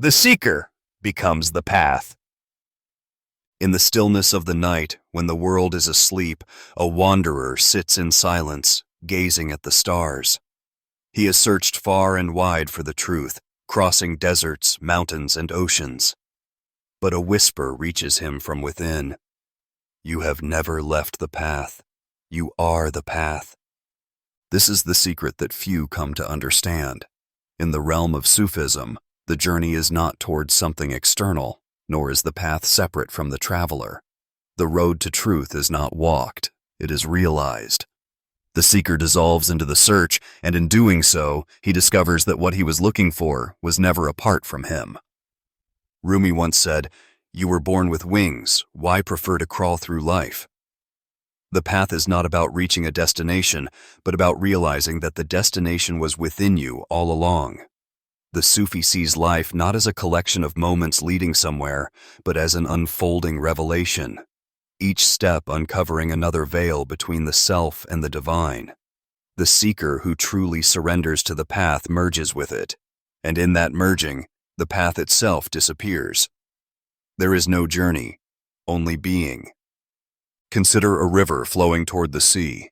The seeker becomes the path. In the stillness of the night, when the world is asleep, a wanderer sits in silence, gazing at the stars. He has searched far and wide for the truth, crossing deserts, mountains, and oceans. But a whisper reaches him from within. You have never left the path. You are the path. This is the secret that few come to understand. In the realm of Sufism, the journey is not towards something external, nor is the path separate from the traveler. The road to truth is not walked, it is realized. The seeker dissolves into the search, and in doing so, he discovers that what he was looking for was never apart from him. Rumi once said, "You were born with wings, why prefer to crawl through life?" The path is not about reaching a destination, but about realizing that the destination was within you all along. The Sufi sees life not as a collection of moments leading somewhere, but as an unfolding revelation, each step uncovering another veil between the self and the divine. The seeker who truly surrenders to the path merges with it, and in that merging, the path itself disappears. There is no journey, only being. Consider a river flowing toward the sea.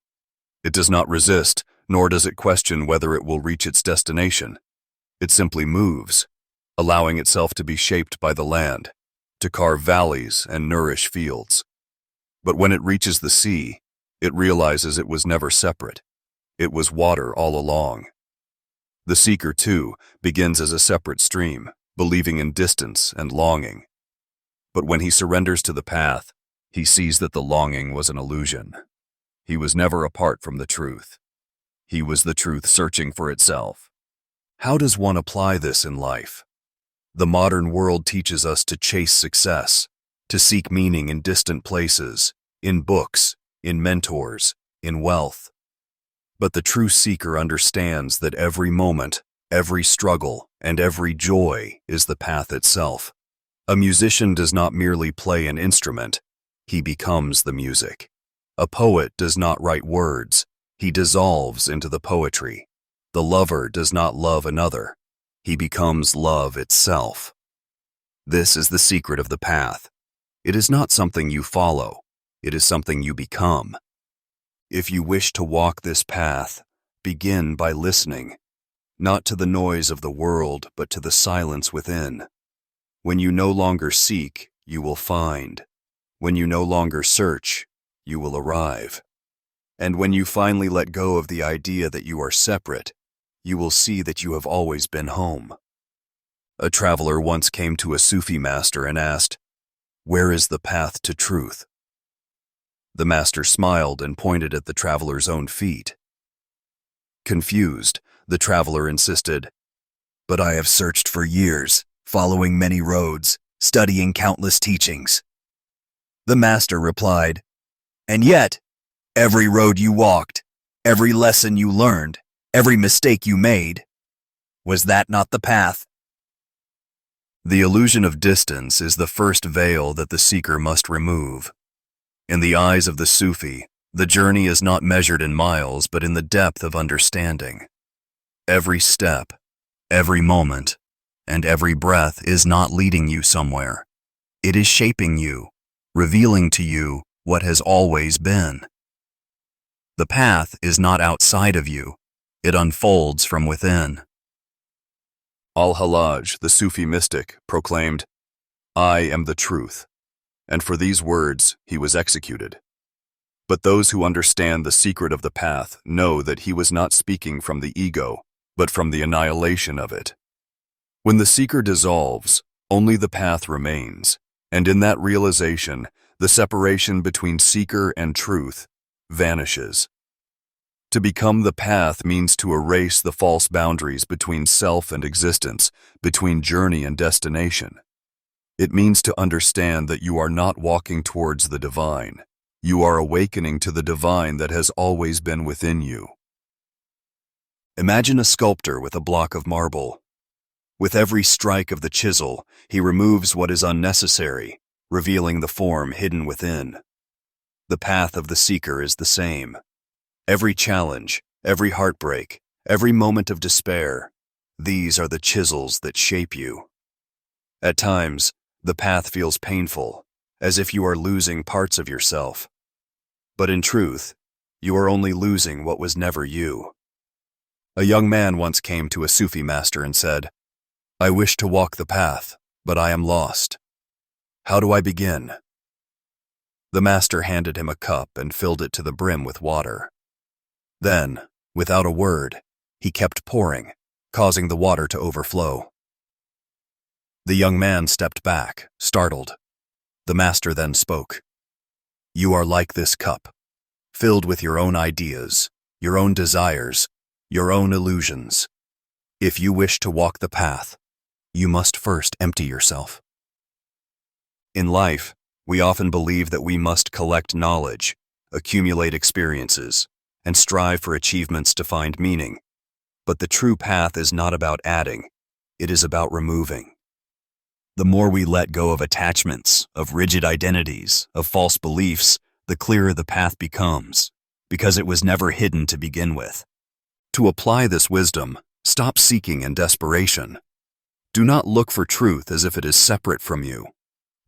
It does not resist, nor does it question whether it will reach its destination. It simply moves, allowing itself to be shaped by the land, to carve valleys and nourish fields. But when it reaches the sea, it realizes it was never separate. It was water all along. The seeker, too, begins as a separate stream, believing in distance and longing. But when he surrenders to the path, he sees that the longing was an illusion. He was never apart from the truth. He was the truth searching for itself. How does one apply this in life? The modern world teaches us to chase success, to seek meaning in distant places, in books, in mentors, in wealth. But the true seeker understands that every moment, every struggle, and every joy is the path itself. A musician does not merely play an instrument, he becomes the music. A poet does not write words, he dissolves into the poetry. The lover does not love another, he becomes love itself. This is the secret of the path. It is not something you follow, it is something you become. If you wish to walk this path, begin by listening, not to the noise of the world, but to the silence within. When you no longer seek, you will find. When you no longer search, you will arrive. And when you finally let go of the idea that you are separate, you will see that you have always been home. A traveler once came to a Sufi master and asked, "Where is the path to truth?" The master smiled and pointed at the traveler's own feet. Confused, the traveler insisted, "But I have searched for years, following many roads, studying countless teachings." The master replied, "And yet, every road you walked, every lesson you learned, every mistake you made, was that not the path?" The illusion of distance is the first veil that the seeker must remove. In the eyes of the Sufi, the journey is not measured in miles, but in the depth of understanding. Every step, every moment, and every breath is not leading you somewhere. It is shaping you, revealing to you what has always been. The path is not outside of you, it unfolds from within. Al-Hallaj, the Sufi mystic, proclaimed, "I am the truth," and for these words he was executed. But those who understand the secret of the path know that he was not speaking from the ego, but from the annihilation of it. When the seeker dissolves, only the path remains, and in that realization, the separation between seeker and truth vanishes. To become the path means to erase the false boundaries between self and existence, between journey and destination. It means to understand that you are not walking towards the divine. You are awakening to the divine that has always been within you. Imagine a sculptor with a block of marble. With every strike of the chisel, he removes what is unnecessary, revealing the form hidden within. The path of the seeker is the same. Every challenge, every heartbreak, every moment of despair, these are the chisels that shape you. At times, the path feels painful, as if you are losing parts of yourself. But in truth, you are only losing what was never you. A young man once came to a Sufi master and said, "I wish to walk the path, but I am lost. How do I begin?" The master handed him a cup and filled it to the brim with water. Then, without a word, he kept pouring, causing the water to overflow. The young man stepped back, startled. The master then spoke. "You are like this cup, filled with your own ideas, your own desires, your own illusions. If you wish to walk the path, you must first empty yourself." In life, we often believe that we must collect knowledge, accumulate experiences, and strive for achievements to find meaning. But the true path is not about adding, it is about removing. The more we let go of attachments, of rigid identities, of false beliefs, the clearer the path becomes, because it was never hidden to begin with. To apply this wisdom, stop seeking in desperation. Do not look for truth as if it is separate from you.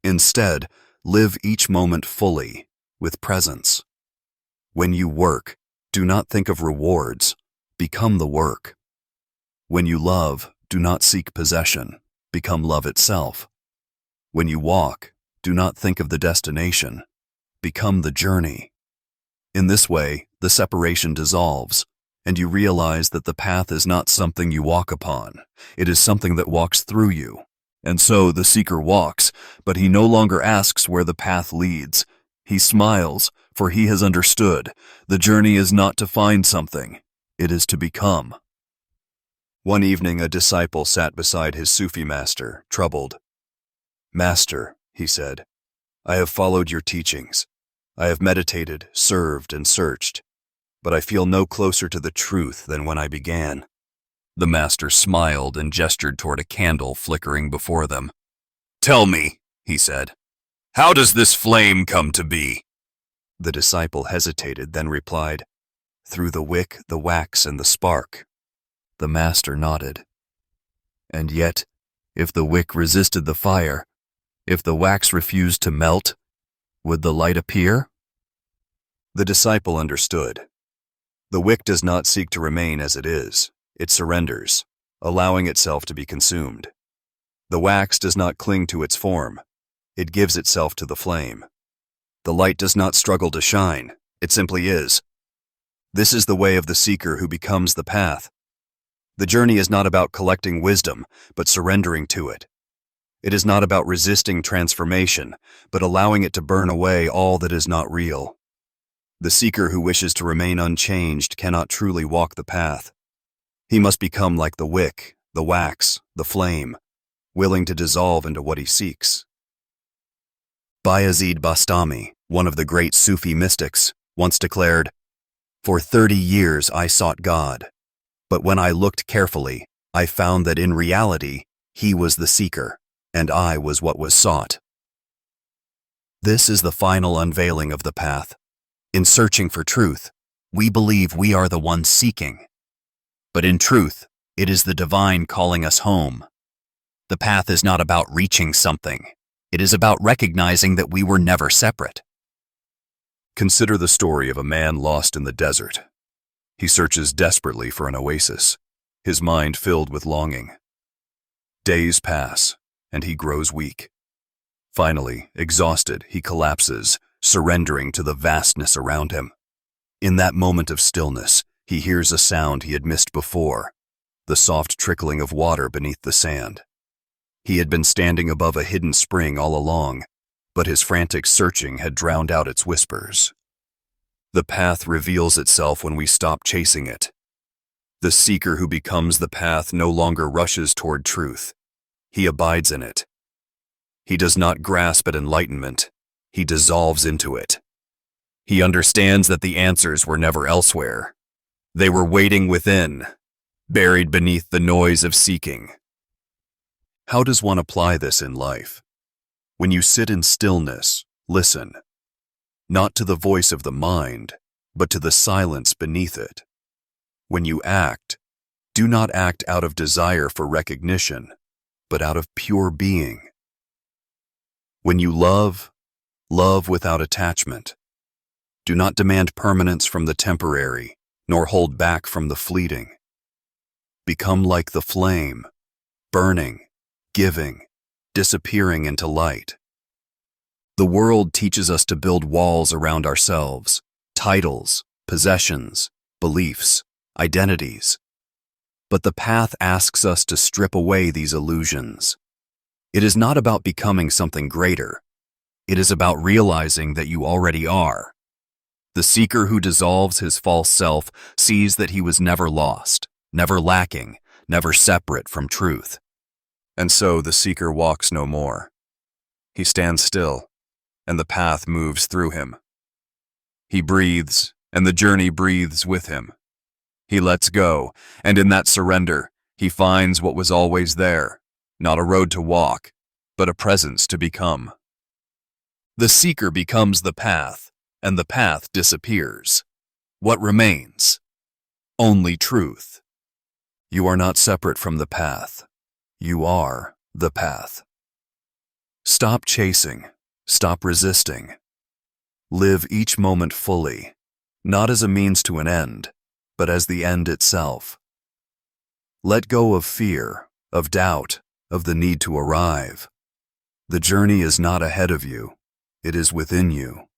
Instead, live each moment fully, with presence. When you work, do not think of rewards, become the work. When you love, do not seek possession, become love itself. When you walk, do not think of the destination, become the journey. In this way, the separation dissolves, and you realize that the path is not something you walk upon, it is something that walks through you. And so the seeker walks, but he no longer asks where the path leads. He smiles, for he has understood. The journey is not to find something, it is to become. One evening, a disciple sat beside his Sufi master, troubled. "Master," he said, "I have followed your teachings. I have meditated, served, and searched, but I feel no closer to the truth than when I began." The master smiled and gestured toward a candle flickering before them. "Tell me," he said, "how does this flame come to be?" The disciple hesitated, then replied, "Through the wick, the wax, and the spark." The master nodded. "And yet, if the wick resisted the fire, if the wax refused to melt, would the light appear?" The disciple understood. The wick does not seek to remain as it is. It surrenders, allowing itself to be consumed. The wax does not cling to its form. It gives itself to the flame. The light does not struggle to shine. It simply is. This is the way of the seeker who becomes the path. The journey is not about collecting wisdom, but surrendering to it. It is not about resisting transformation, but allowing it to burn away all that is not real. The seeker who wishes to remain unchanged cannot truly walk the path. He must become like the wick, the wax, the flame, willing to dissolve into what he seeks. Bayezid Bastami, one of the great Sufi mystics, once declared, "For 30 years I sought God. But when I looked carefully, I found that in reality, he was the seeker, and I was what was sought." This is the final unveiling of the path. In searching for truth, we believe we are the ones seeking. But in truth, it is the divine calling us home. The path is not about reaching something. It is about recognizing that we were never separate. Consider the story of a man lost in the desert. He searches desperately for an oasis, his mind filled with longing. Days pass, and he grows weak. Finally, exhausted, he collapses, surrendering to the vastness around him. In that moment of stillness, he hears a sound he had missed before, the soft trickling of water beneath the sand. He had been standing above a hidden spring all along, but his frantic searching had drowned out its whispers. The path reveals itself when we stop chasing it. The seeker who becomes the path no longer rushes toward truth. He abides in it. He does not grasp at enlightenment. He dissolves into it. He understands that the answers were never elsewhere. They were waiting within, buried beneath the noise of seeking. How does one apply this in life? When you sit in stillness, listen, not to the voice of the mind, but to the silence beneath it. When you act, do not act out of desire for recognition, but out of pure being. When you love, love without attachment. Do not demand permanence from the temporary, nor hold back from the fleeting. Become like the flame, burning, giving, disappearing into light. The world teaches us to build walls around ourselves, titles, possessions, beliefs, identities. But the path asks us to strip away these illusions. It is not about becoming something greater. It is about realizing that you already are. The seeker who dissolves his false self sees that he was never lost, never lacking, never separate from truth. And so the seeker walks no more. He stands still, and the path moves through him. He breathes, and the journey breathes with him. He lets go, and in that surrender, he finds what was always there, not a road to walk, but a presence to become. The seeker becomes the path, and the path disappears. What remains? Only truth. You are not separate from the path. You are the path. Stop chasing. Stop resisting. Live each moment fully, not as a means to an end, but as the end itself. Let go of fear, of doubt, of the need to arrive. The journey is not ahead of you. It is within you.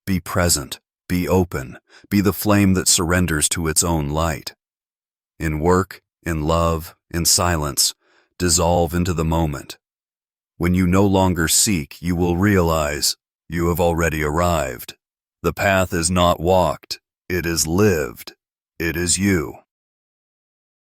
Be present, be open, be the flame that surrenders to its own light. In work, in love, in silence, dissolve into the moment. When you no longer seek, you will realize you have already arrived. The path is not walked, it is lived. It is you.